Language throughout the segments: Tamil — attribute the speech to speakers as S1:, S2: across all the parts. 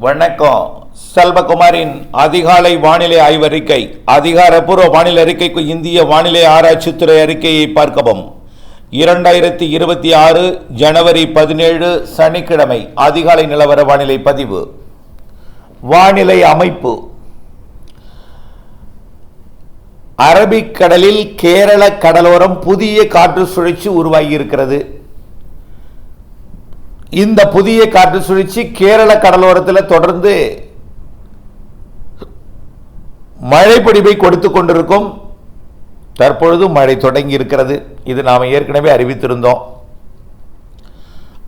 S1: வணக்கம். செல்வகுமாரின் அதிகாலை வானிலை ஆய்வறிக்கை. அதிகாரப்பூர்வ வானிலை அறிக்கைக்கு இந்திய வானிலை ஆராய்ச்சித்துறை அறிக்கையை பார்க்கவும். 2026 ஜனவரி 17 சனிக்கிழமை அதிகாலை நிலவர வானிலை பதிவு. வானிலை அமைப்பு. அரபிக்கடலில் கேரள கடலோரம் புதிய காற்று சுழற்சி உருவாகியிருக்கிறது. இந்த புதிய காற்று சுழற்சி கேரள கடலோரத்தில் தொடர்ந்து மழை பொழிவை கொடுத்து கொண்டிருக்கும். தற்பொழுது மழை தொடங்கி இருக்கிறது. இது நாம் ஏற்கனவே அறிவித்திருந்தோம்.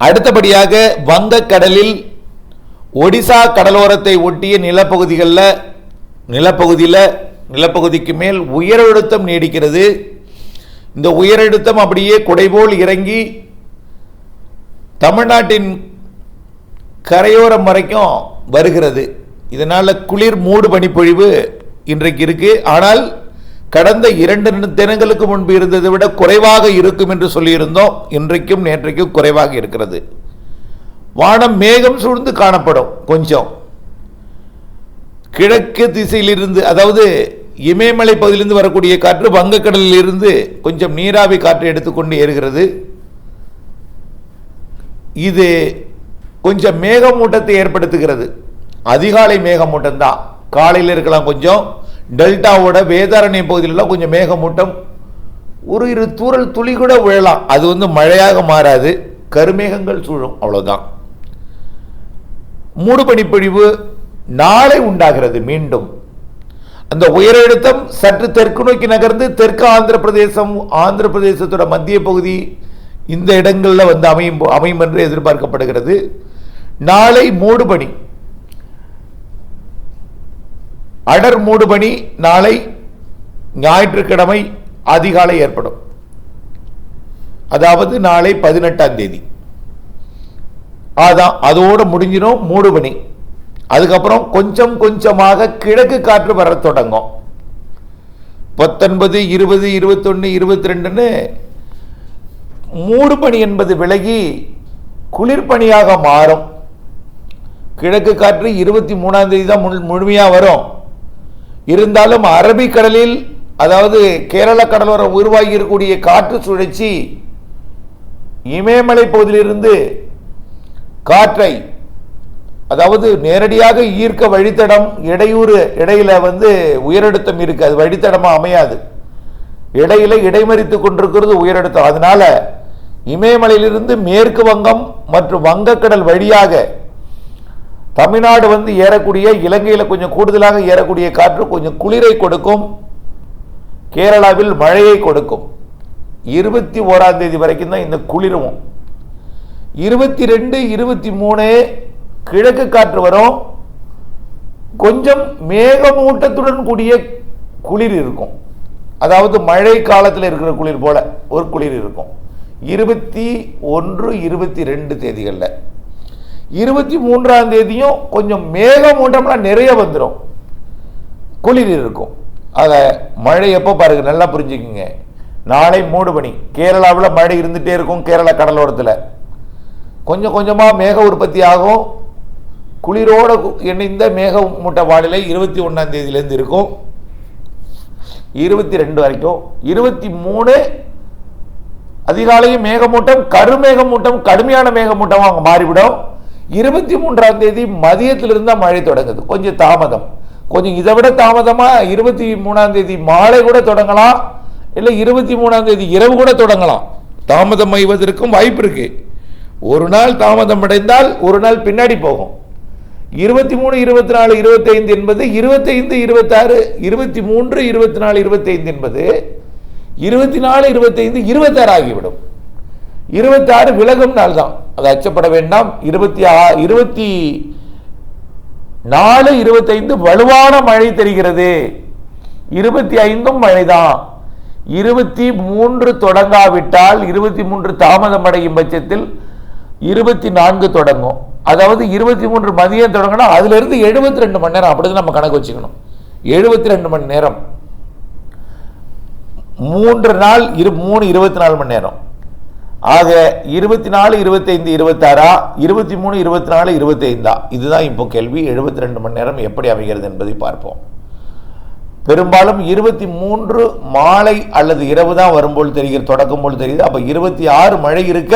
S1: அடுத்தபடியாக வங்கக்கடலில் ஒடிசா கடலோரத்தை ஒட்டிய நிலப்பகுதிக்கு மேல் உயரழுத்தம் நீடிக்கிறது. இந்த உயரழுத்தம் அப்படியே குடைபோல் இறங்கி தமிழ்நாட்டின் கரையோரம் வரைக்கும் வருகிறது. இதனால் குளிர் மூடு பனிப்பொழிவு இன்றைக்கு இருக்கு. ஆனால் கடந்த 2 தினங்களுக்கு முன்பு இருந்ததை விட குறைவாக இருக்கும் என்று சொல்லியிருந்தோம். இன்றைக்கும் நேற்றைக்கும் குறைவாக இருக்கிறது. வானம் மேகம் சூழ்ந்து காணப்படும். கொஞ்சம் கிழக்கு திசையிலிருந்து, அதாவது இமயமலை பகுதியிலிருந்து வரக்கூடிய காற்று வங்கக்கடலில் இருந்து கொஞ்சம் நீராவி காற்று எடுத்துக்கொண்டு ஏறுகிறது. இது கொஞ்சம் மேகமூட்டத்தை ஏற்படுத்துகிறது. அதிகாலை மேகமூட்டம் தான். காலையில் இருக்கலாம். கொஞ்சம் டெல்டாவோட வேதாரண்ய பகுதியிலலாம் கொஞ்சம் மேகமூட்டம், ஒரு 2 தூறல் துளி கூட விழலாம். அது மழையாக மாறாது, கருமேகங்கள் சூழும், அவ்வளவுதான். மூடுபனிப்பொழிவு நாளை உண்டாகிறது. மீண்டும் அந்த உயரழுத்தம் சற்று தெற்கு நோக்கி நகர்ந்து தெற்கு ஆந்திர பிரதேசத்தோட மத்திய பகுதி இந்த இடங்களில் அமையும் என்று எதிர்பார்க்கப்படுகிறது. நாளை மூடுபனி, அடர் மூடுபனி நாளை ஞாயிற்றுக்கிழமை அதிகாலை ஏற்படும். அதாவது நாளை 18ஆம் தேதி. அதான் அதோடு முடிஞ்சிடும் மூடுபனி. அதுக்கப்புறம் கொஞ்சம் கொஞ்சமாக கிழக்கு காற்று வர தொடங்கும். 19, 20, 21, 22 மூடுபனி என்பது விலகி குளிர்பனியாக மாறும். கிழக்கு காற்று 23ஆம் தேதி தான் முழுமையாக வரும். இருந்தாலும் அரபிக்கடலில், அதாவது கேரள கடலோரம் உருவாகி இருக்கக்கூடிய காற்று சுழற்சி இமயமலை பகுதியிலிருந்து காற்றை, அதாவது நேரடியாக ஈர்க்க வழித்தடம் இடையில உயரழுத்தம் இருக்கு. அது வழித்தடமாக அமையாது. இடையில இடைமறித்து கொண்டிருக்கிறது உயரழுத்தம். அதனால இமயமலையிலிருந்து மேற்கு வங்கம் மற்றும் வங்கக்கடல் வழியாக தமிழ்நாடு ஏறக்கூடிய, இலங்கையில் கொஞ்சம் கூடுதலாக ஏறக்கூடிய காற்று கொஞ்சம் குளிரை கொடுக்கும். கேரளாவில் மழையை கொடுக்கும். 21ஆம் தேதி வரைக்கும் தான் இந்த குளிரும். 22, 23 கிழக்கு காற்று வரும். கொஞ்சம் மேகமூட்டத்துடன் கூடிய குளிர் இருக்கும். அதாவது மழை காலத்தில் இருக்கிற குளிர் போல ஒரு குளிர் இருக்கும். 21, 22 தேதிகளில். 23ஆம் தேதியும் கொஞ்சம் மேகமூட்டம்லாம் நிறைய வந்துடும், குளிர் இருக்கும். ஆக மழை எப்போ பாருங்க, நல்லா புரிஞ்சுக்குங்க. நாளை மூடுபனி. கேரளாவில் மழை இருந்துகிட்டே இருக்கும். கேரள கடலோரத்தில் கொஞ்சம் கொஞ்சமாக மேக உற்பத்தி ஆகும். குளிரோடு இணைந்த மேகமூட்ட வானிலை 21ஆம் தேதியிலேருந்து இருக்கும். 22 வரைக்கும். 23 அதிகாலையும் மேகமூட்டம், கருமேகமூட்டம், கடுமையான மேகமூட்டமாக அங்கே மாறிவிடும். 23ஆம் தேதி மதியத்திலிருந்து மழை தொடங்குது. கொஞ்சம் தாமதம், கொஞ்சம் இதை விட தாமதமாக 23ஆம் தேதி மாலை கூட தொடங்கலாம், இல்லை 23ஆம் தேதி இரவு கூட தொடங்கலாம். தாமதம் ஆய்வதற்கும் வாய்ப்பு இருக்கு. ஒரு நாள் தாமதம் அடைந்தால் ஒரு நாள் பின்னாடி போகும். 23, 24, 25 என்பது 25, 26, 23, 24, 25 என்பது 24, 25, 26 ஆகிவிடும். 26 விலகும் நாள் தான், அது அச்சப்பட வேண்டாம். 24, 25 வலுவான மழை தெரிகிறது. 25 மழைதான். 23 தொடங்காவிட்டால், 23 தாமதம் அடையும் பட்சத்தில் 24 தொடங்கும். அதாவது 23 மதியம் தொடங்கினா அதுல இருந்து 72 மணி நேரம், அப்படிதான் நம்ம கணக்கு வச்சுக்கணும். 72 மணி நேரம். 3 நாள் 24 மணி நேரம். ஆக 24, 25, 26, 23, 24, 25 இதுதான் இப்போ கேள்வி. 72 மணி நேரம் எப்படி அமைகிறது என்பதை பார்ப்போம். பெரும்பாலும் 23 மாலை அல்லது இரவு தான் வரும்போது தெரிகிறது, தொடக்கும் போது தெரியுது. அப்ப 26 மழை இருக்க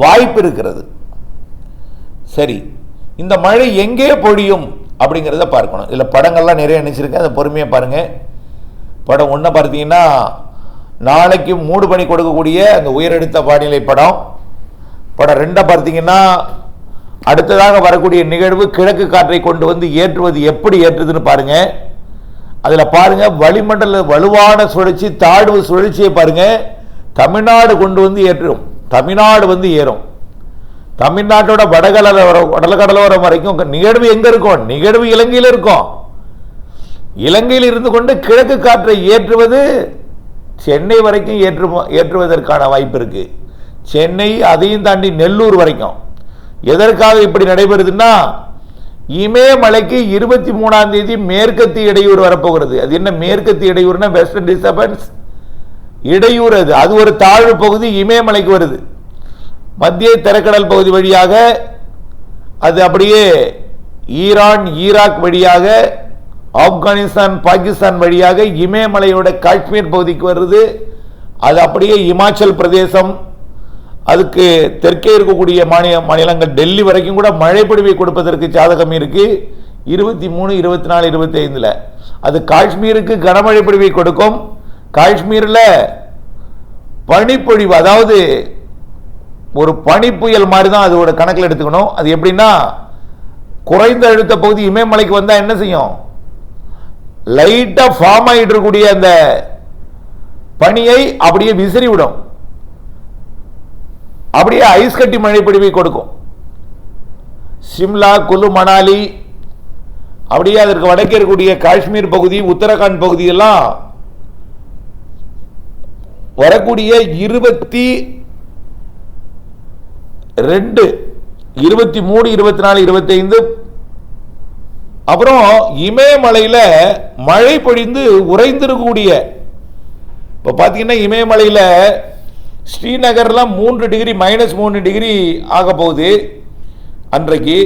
S1: வாய்ப்பு இருக்கிறது. சரி, இந்த மழை எங்கே பொழியும் அப்படிங்கிறத பார்க்கணும். இதில் படங்கள்லாம் நிறைய நினைச்சிருக்கேன், அதை பொறுமையாக பாருங்க. படம் 1 பார்த்தீங்கன்னா நாளைக்கு மூடு பனி கொடுக்கக்கூடிய அந்த உயரடுத்த வானிலை படம். படம் 2 பார்த்தீங்கன்னா அடுத்ததாக வரக்கூடிய நிகழ்வு கிழக்கு காற்றை கொண்டு வந்து ஏற்றுவது எப்படி ஏற்றுதுன்னு பாருங்க. அதில் பாருங்க வளிமண்டல வலுவான சுழற்சி தாழ்வு சுழற்சியை பாருங்க தமிழ்நாடு கொண்டு வந்து ஏற்றும். தமிழ்நாடு வந்து ஏறும். தமிழ்நாட்டோட வடகடலோரம் வரைக்கும் நிகழ்வு எங்க இருக்கும்? நிகழ்வு இலங்கையில் இருக்கும். இலங்கையில் இருந்து கொண்டு கிழக்கு காற்றை ஏற்றுவது சென்னை வரைக்கும் ஏற்றுவதற்கான வாய்ப்பு இருக்கு. சென்னை அதையும் தாண்டி நெல்லூர் வரைக்கும். எதற்காக இப்படி நடைபெறுதுன்னா இமயமலைக்கு 23ஆம் தேதி மேற்கத்திய இடையூறு வரப்போகிறது. அது என்ன மேற்கத்திய இடையூறுனா வெஸ்டர்ன் டிஸ்டர்பன்ஸ் இடையூறு. அது ஒரு தாழ்வு பகுதி இமயமலைக்கு வருது. மத்திய தரைக்கடல் பகுதி வழியாக அது அப்படியே ஈரான் ஈராக் வழியாக ஆப்கானிஸ்தான் பாகிஸ்தான் வழியாக இமயமலையோட காஷ்மீர் பகுதிக்கு வருது. அது அப்படியே இமாச்சல் பிரதேசம் அதுக்கு தெற்கே இருக்கக்கூடிய மாநிலங்கள் டெல்லி வரைக்கும் கூட மழை பொழிவை கொடுப்பதற்கு சாதகம் இருக்கு. 23, 24, 25 அது காஷ்மீருக்கு கனமழை பொழிவை கொடுக்கும். காஷ்மீரில் பனிப்பொழிவு, அதாவது ஒரு பனி புயல் மாதிரி தான் அதோட கணக்கில் எடுத்துக்கணும். அது எப்படின்னா குறைந்த அழுத்த பகுதி இமயமலைக்கு வந்தா என்ன செய்யும்? லைட்டா ஃபார்ம் ஆகிட்டு இருக்கக்கூடிய அந்த பனியை அப்படியே விசிறி விடும். அப்படியே ஐஸ் கட்டி மழை பொழிவை கொடுக்கும். சிம்லா குல்லு மணாலி அப்படியே அதற்கு வடக்கே இருக்கக்கூடிய காஷ்மீர் பகுதி உத்தரகாண்ட் பகுதியெல்லாம் வரக்கூடிய 22, 23, 24, 25 அப்புறம் இமயமலையில் மழை பொழிந்து உறைந்திருக்கக்கூடிய இப்போ பார்த்தீங்கன்னா இமயமலையில் ஸ்ரீநகர்லாம் 3 டிகிரி -3 டிகிரி ஆக போகுது. அன்றைக்கு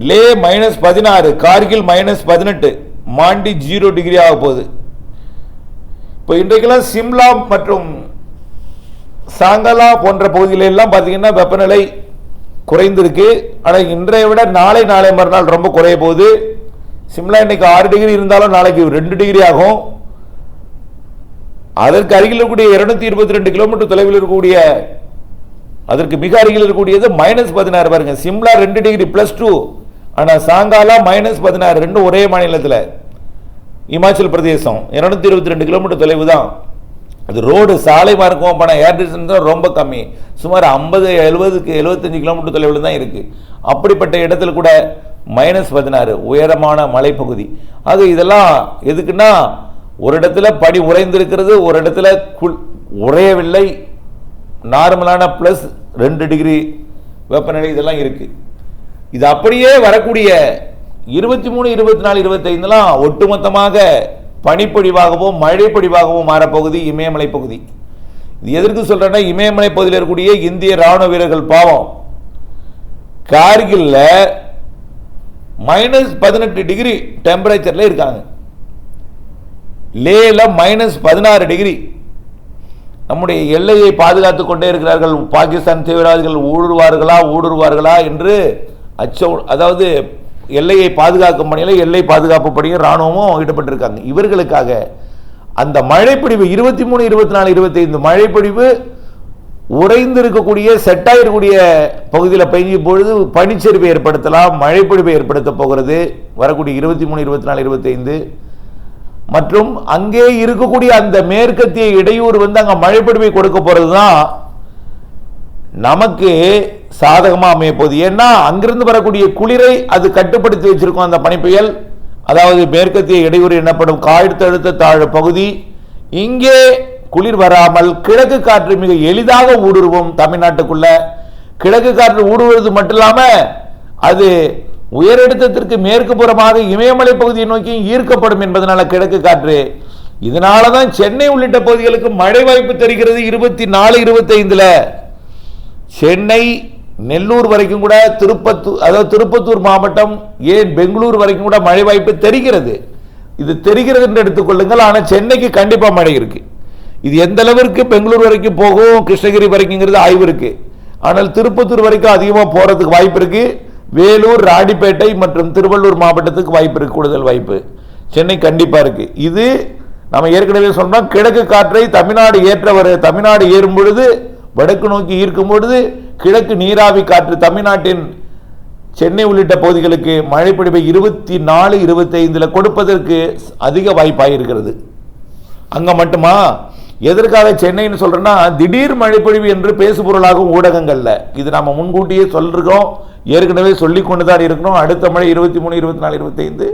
S1: லே -16, கார்கில் -18, மாண்டி 0 டிகிரி ஆக போகுது. இப்போ இன்றைக்கெல்லாம் சிம்லா மற்றும் சாங்கலா போன்ற பகுதிகளெல்லாம் பார்த்தீங்கன்னா வெப்பநிலை குறைந்திருக்கு. ஆனால் இன்றைய விட நாளை மறுநாள் ரொம்ப குறைய போகுது. சிம்லா இன்னைக்கு 6 டிகிரி இருந்தாலும் நாளைக்கு 2 டிகிரி ஆகும். அதற்கு அருகில் இருக்கக்கூடிய 222 கிலோமீட்டர் தொலைவில் இருக்கக்கூடிய அதற்கு மிக அருகில் இருக்கக்கூடியது -16 பாருங்க. சிம்லா 2 டிகிரி +2, ஆனால் சாங்காலா -16, ரெண்டும் ஒரே மாநிலத்தில் இமாச்சல் பிரதேசம் 222 கிலோமீட்டர் தொலைவு தான். அது ரோடு சாலை மார்க்கம் பண்ண ஏர் டிஸ்டன்ஸ் ரொம்ப கம்மி, சுமார் 50, 70, 75 கிலோமீட்டர் தொலைவில் தான் இருக்கு. அப்படிப்பட்ட இடத்துல கூட -16 உயரமான மலைப்பகுதி. அது இதெல்லாம் எதுக்குன்னா ஒரு இடத்துல பனி உறைந்திருக்கிறது, ஒரு இடத்துல உறையவில்லை, நார்மலான +2 டிகிரி வெப்பநிலை இதெல்லாம் இருக்கு. இது அப்படியே வரக்கூடிய 23, 24, 25 ஒட்டுமொத்தமாக பனிப்பொழிவாகவும் மழை பொழிவாகவும் மாறப்போகுது இமயமலை பகுதி. இது எதற்கு சொல்றேன்னா இமயமலை பகுதியில் இருக்கக்கூடிய இந்திய ராணுவ வீரர்கள் பாவம் கார்கில்ல -18 டிகிரி டெம்பரேச்சர்ல இருக்காங்க. லேல -16 டிகிரி. நம்முடைய எல்லையை பாதுகாத்துக் கொண்டே இருக்கிறார்கள். பாகிஸ்தான் தீவிரவாதிகள் ஊடுருவார்களா என்று அதாவது எல்லையை பாதுகாக்கும் பணியில் எல்லை பாதுகாப்பு பணியில் ராணுவமும் ஈடுபட்டிருக்காங்க. இவர்களுக்காக அந்த மழைப்பொழிவு 23, 24, 25 மழைப்பொழிவு உறைந்து இருக்கக்கூடிய செட்டாயிருக்கூடிய பகுதியில் பெய்யும் பொழுது பனிச்சரிவை ஏற்படுத்தலாம், மழைப்பொழிவை ஏற்படுத்த போகிறது வரக்கூடிய 23, 24, 25 மற்றும் அங்கே இருக்கக்கூடிய அந்த மேற்கத்திய இடையூறு வந்து அங்க மழைப்பொழிவை கொடுக்க போறதுதான் நமக்கு சாதகமா அமைய போகுது. ஏன்னா அங்கிருந்து வரக்கூடிய குளிரை அது கட்டுப்படுத்தி வச்சிருக்கும் அந்த பனிப்புயல். அதாவது மேற்கத்திய இடையூறு எனப்படும் காற்றழுத்த தாழ்வு பகுதி. இங்கே குளிர் வராமல் கிழக்கு காற்று மிக எளிதாக ஊடுருவும் தமிழ்நாட்டுக்குள்ள. கிழக்கு காற்று ஊடுருவது மட்டும் இல்லாம அது உயரழுத்தத்திற்கு மேற்கு புறமாக இமயமலை பகுதியை நோக்கி ஈர்க்கப்படும் என்பதனால கிழக்கு காற்று. இதனாலதான் சென்னை உள்ளிட்ட பகுதிகளுக்கு மழை வாய்ப்பு தெரிகிறது 24, 25 சென்னை நெல்லூர் வரைக்கும் கூட திருப்பத்தூர் மாவட்டம், ஏன் பெங்களூர் வரைக்கும் கூட மழை வாய்ப்பு தெரிகிறது. இது தெரிகிறது என்று எடுத்துக்கொள்ளுங்கள். ஆனால் சென்னைக்கு கண்டிப்பாக மழை இருக்கு. இது எந்த அளவிற்கு பெங்களூர் வரைக்கும் போகும், கிருஷ்ணகிரி வரைக்குங்கிறது ஆய்வு இருக்கு. ஆனால் திருப்பத்தூர் வரைக்கும் அதிகமாக போறதுக்கு வாய்ப்பு இருக்கு. வேலூர், ராணிப்பேட்டை மற்றும் திருவள்ளூர் மாவட்டத்துக்கு வாய்ப்பு இருக்கு, கூடுதல் வாய்ப்பு. சென்னை கண்டிப்பா இருக்கு. இது நம்ம ஏற்கனவே சொன்னோம், கிழக்கு காற்றை தமிழ்நாடு ஏறும் பொழுது, வடக்கு நோக்கி ஈர்க்கும் பொழுது கிழக்கு நீராவி காற்று தமிழ்நாட்டின் சென்னை உள்ளிட்ட பகுதிகளுக்கு மழைப்பொழிவை 24, 25 கொடுப்பதற்கு அதிக வாய்ப்பாக இருக்கிறது. அங்க மட்டுமா? எதற்காக சென்னைன்னு சொல்றேன்னா, திடீர் மழைப்பொழிவு என்று பேசுபொருளாகும் ஊடகங்கள்ல இது நாம முன்கூட்டியே சொல்றோம், ஏற்கனவே சொல்லிக் கொண்டுதான் இருக்கணும். அடுத்த மழை 23, 24, 25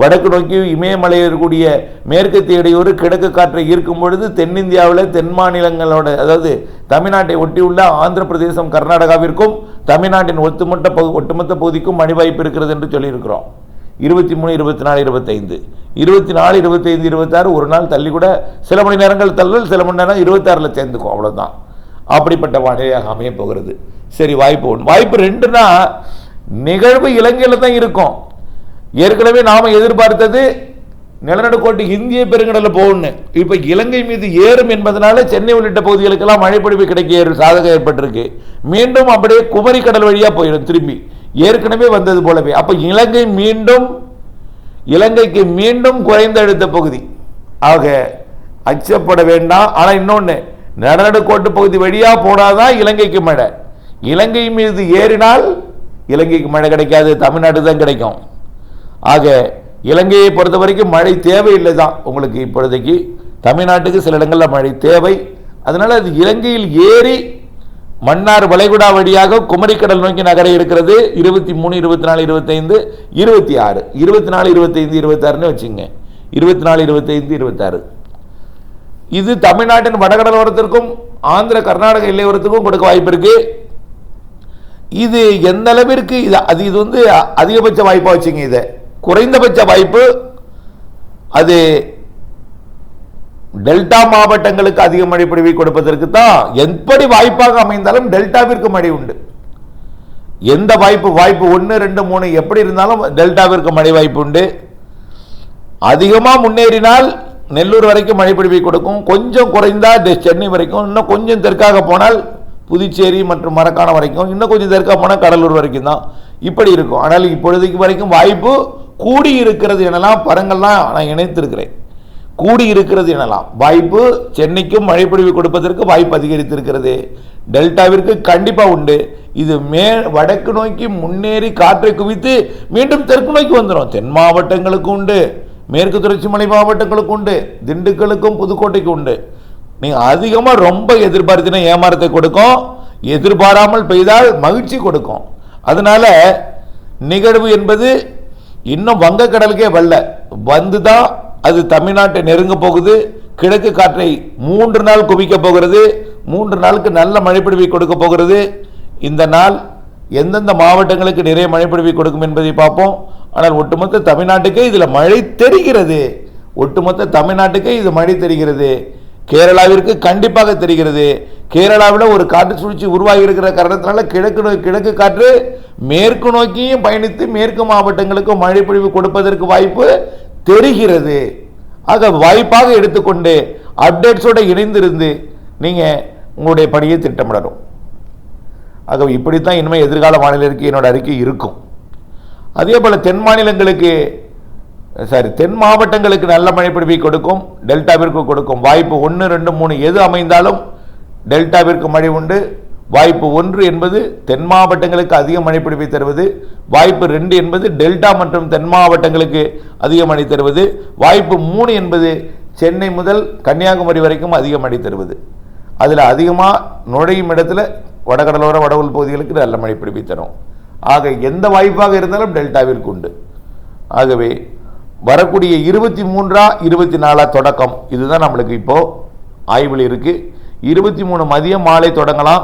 S1: வடக்கு நோக்கி இமயமலை இருக்கக்கூடிய மேற்கத்திய இடையூறு கிழக்கு காற்றை ஈர்க்கும் பொழுது தென்னிந்தியாவில் தென் மாநிலங்களோட, அதாவது தமிழ்நாட்டை ஒட்டியுள்ள ஆந்திர பிரதேசம், கர்நாடகாவிற்கும் தமிழ்நாட்டின் ஒட்டுமொத்த பகுதிக்கும் மழை வாய்ப்பு இருக்கிறது என்று சொல்லியிருக்கிறோம். 23, 24, 25, 24, 25, 26 ஒரு நாள் தள்ளி கூட சில மணி நேரங்கள் தள்ளல், சில மணி நேரம் 26ல் சேர்ந்துக்கும், அவ்வளவுதான். அப்படிப்பட்ட வானிலையாக அமைய போகிறது. சரி, வாய்ப்பு 1. வாய்ப்பு 2னா நிகழ்வு இலங்கையில் தான் இருக்கும். ஏற்கனவே நாம எதிர்பார்த்தது நிலநடுக்கோட்டு இந்திய பெருங்கடலில் போகணும். இப்ப இலங்கை மீது ஏறும் என்பதனால சென்னை உள்ளிட்ட பகுதிகளுக்கெல்லாம் மழைப்பொழிவு கிடைக்க சாதகம் ஏற்பட்டிருக்கு. மீண்டும் அப்படியே குமரி கடல் வழியா போயிடும் திரும்பி, ஏற்கனவே வந்தது போலவே. அப்ப இலங்கைக்கு மீண்டும் குறைந்த அழுத்த பகுதி. ஆக அச்சப்பட வேண்டாம். ஆனா இன்னொன்னு, நிலநடுக்கோட்டு பகுதி வழியா போனாதான் இலங்கைக்கு மழை. இலங்கை மீது ஏறினால் இலங்கைக்கு மழை கிடைக்காது, தமிழ்நாடு தான் கிடைக்கும். ஆக இலங்கையை பொறுத்த வரைக்கும் மழை தேவையில்லை தான் உங்களுக்கு. இப்பொழுதைக்கு தமிழ்நாட்டுக்கு சில இடங்களில் மழை தேவை. அதனால அது இலங்கையில் ஏறி மன்னார் வளைகுடா வழியாக குமரிக்கடல் நோக்கி நகர இருக்கிறது. 23, 24, 25, 26, 24, 25, 26 வச்சுங்க. 24, 25, 26 இது தமிழ்நாட்டின் வடகடலோரத்திற்கும் ஆந்திர கர்நாடக எல்லையோரத்துக்கும் கொடுக்க வாய்ப்பு இருக்கு. இது எந்த அளவிற்கு இது வந்து அதிகபட்ச வாய்ப்பா வச்சுங்க. இதை குறைந்தபட்ச வாய்ப்பு அது டெல்டா மாவட்டங்களுக்கு அதிக மழை பொழிவை கொடுப்பதற்கு தான். எப்படி வாய்ப்பாக அமைந்தாலும் டெல்டாவிற்கு மழை உண்டு. எந்த வாய்ப்பு 1, 2, 3 எப்படி இருந்தாலும் டெல்டாவிற்கு மழை வாய்ப்பு உண்டு. அதிகமா முன்னேறினால் நெல்லூர் வரைக்கும் மழை பொழிவை கொடுக்கும். கொஞ்சம் குறைந்தா சென்னை வரைக்கும், இன்னும் கொஞ்சம் தெற்காக போனால் புதுச்சேரி மற்றும் மரக்காணம் வரைக்கும், இன்னும் கொஞ்சம் தெற்காக போனால் கடலூர் வரைக்கும் தான் இப்படி இருக்கும். ஆனால் இப்பொழுதைக்கு வரைக்கும் வாய்ப்பு கூடி இருக்கிறது எனலாம். பரங்கள்லாம் நான் இணைத்திருக்கிறேன், கூடி இருக்கிறது எனலாம். வாய்ப்பு சென்னைக்கும் மழை பொழிவு கொடுப்பதற்கு வாய்ப்பு அதிகரித்திருக்கிறது. டெல்டாவிற்கு கண்டிப்பா உண்டு. இது வடக்கு நோக்கி முன்னேறி காற்றை குவித்து மீண்டும் தெற்கு நோக்கி வந்துடும். தென் மாவட்டங்களுக்கு உண்டு, மேற்கு தொடர்ச்சி மலை மாவட்டங்களுக்கு உண்டு, திண்டுக்கலுக்கும் புதுக்கோட்டைக்கு உண்டு. நீங்க அதிகமா ரொம்ப எதிர்பார்த்தினா ஏமாறத்தை கொடுக்கும், எதிர்பாராமல் பெய்தால் மகிழ்ச்சி கொடுக்கும். அதனால நிகழ்வு என்பது இன்னும் வங்கக்கடலுக்கே வந்துதான் அது தமிழ்நாட்டை நெருங்க போகுது. கிழக்கு காற்றை 3 நாள் குவிக்க போகிறது. 3 நாளுக்கு நல்ல மழைப்பொழிவை கொடுக்க போகிறது. இந்த நாள் எந்தெந்த மாவட்டங்களுக்கு நிறைய மழைப்பொழிவை கொடுக்கும் என்பதை பார்ப்போம். ஆனால் ஒட்டுமொத்த தமிழ்நாட்டுக்கே இதுல மழை தெரிகிறது. ஒட்டுமொத்த தமிழ்நாட்டுக்கே இது மழை தெரிகிறது. கேரளாவிற்கு கண்டிப்பாக தெரிகிறது. கேரளாவில் ஒரு காற்று சுழற்சி உருவாகி இருக்கிற காரணத்தினால கிழக்கு காற்று மேற்கு நோக்கியும் பயணித்து மேற்கு மாவட்டங்களுக்கு மழை பொழிவு கொடுப்பதற்கு வாய்ப்பு தெரிகிறது. ஆக வாய்ப்பாக எடுத்துக்கொண்டு அப்டேட்ஸோட இணைந்திருந்து நீங்க உங்களுடைய பணியை திட்டமிடணும். ஆக இப்படித்தான் இனிமேல் எதிர்கால வானிலை என்னோட அறிக்கை இருக்கும். அதே போல தென் மாவட்டங்களுக்கு நல்ல மழைப்பொழிவை கொடுக்கும், டெல்டாவிற்கு கொடுக்கும். வாய்ப்பு 1, 2, 3 எது அமைந்தாலும் டெல்டாவிற்கு மழை உண்டு. வாய்ப்பு 1 என்பது தென் மாவட்டங்களுக்கு அதிக மழைப்பொழிவை தருவது. வாய்ப்பு 2 என்பது டெல்டா மற்றும் தென் மாவட்டங்களுக்கு அதிக மழை தருவது. வாய்ப்பு 3 என்பது சென்னை முதல் கன்னியாகுமரி வரைக்கும் அதிக மழை தருவது. அதில் அதிகமாக நுழையும் இடத்துல வடகடலோர வடவுள் பகுதிகளுக்கு நல்ல மழைப்பொழிவை தரும். ஆக எந்த வாய்ப்பாக இருந்தாலும் டெல்டாவிற்கு உண்டு. ஆகவே வரக்கூடிய 23, 24 தொடக்கம் இதுதான் நம்மளுக்கு இப்போ ஆய்வில் இருக்கு. 23 மதியம் மாலை தொடங்கலாம்.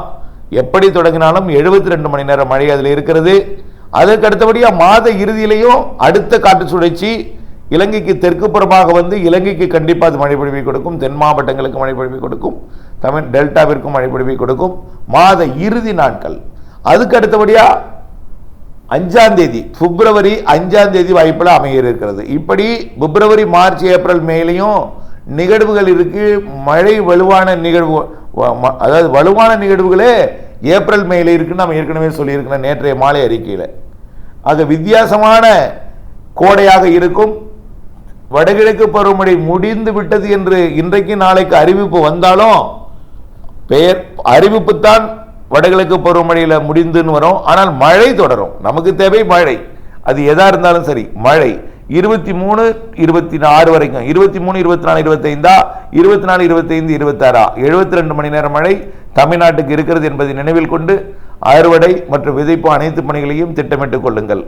S1: எப்படி தொடங்கினாலும் 72 மணி நேரம் மழை அதில் இருக்கிறது. அதற்கு அடுத்தபடியாக மாத இறுதியிலையும் அடுத்த காற்று சுழற்சி இலங்கைக்கு தெற்கு புறமாக வந்து இலங்கைக்கு கண்டிப்பாக அது மழை பொழிவை கொடுக்கும். தென் மாவட்டங்களுக்கு மழை பொழிவை கொடுக்கும். தமிழ் டெல்டாவிற்கும் மழை பொழிவை கொடுக்கும். மாத இறுதி நாட்கள் அதுக்கு அடுத்தபடியாக 5ஆம் தேதி பிப்ரவரி 5ஆம் தேதி வாய்ப்பில் அமைய இருக்கிறது. இப்படி பிப்ரவரி மார்ச் ஏப்ரல் மேலையும் நிகழ்வுகள் இருக்கு. மழை வலுவான நிகழ்வு, அதாவது வலுவான நிகழ்வுகளே ஏப்ரல் மேல இருக்குன்னு நம்ம ஏற்கனவே சொல்லியிருக்கிறோம் நேற்றைய மாலை அறிக்கையில். ஆக வித்தியாசமான கோடையாக இருக்கும். வடகிழக்கு பருவமழை முடிந்து விட்டது என்று இன்றைக்கு நாளைக்கு அறிவிப்பு வந்தாலும் பெயர் அறிவிப்பு தான் வடகிழக்கு பருவமழையில் முடிந்துன்னு வரும். ஆனால் மழை தொடரும். நமக்கு தேவை மழை, அது எதா இருந்தாலும் சரி. மழை 23, 26 வரைக்கும், 23, 24, 25, 24, 25, 26, 72 மணி நேரம் மழை தமிழ்நாட்டுக்கு இருக்கிறது என்பதை நினைவில் கொண்டு அறுவடை மற்றும் விதைப்பு அனைத்து பணிகளையும் திட்டமிட்டுக் கொள்ளுங்கள்.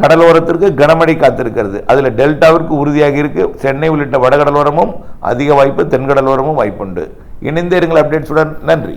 S1: கடலோரத்திற்கு கனமழை காத்திருக்கிறது. அதில் டெல்டாவிற்கு உறுதியாக இருக்கு. சென்னை உள்ளிட்ட வடகடலோரமும் அதிக வாய்ப்பு, தென்கடலோரமும் வாய்ப்புண்டு. இணைந்தே இருங்கள் அப்டேட்ஸுடன். நன்றி.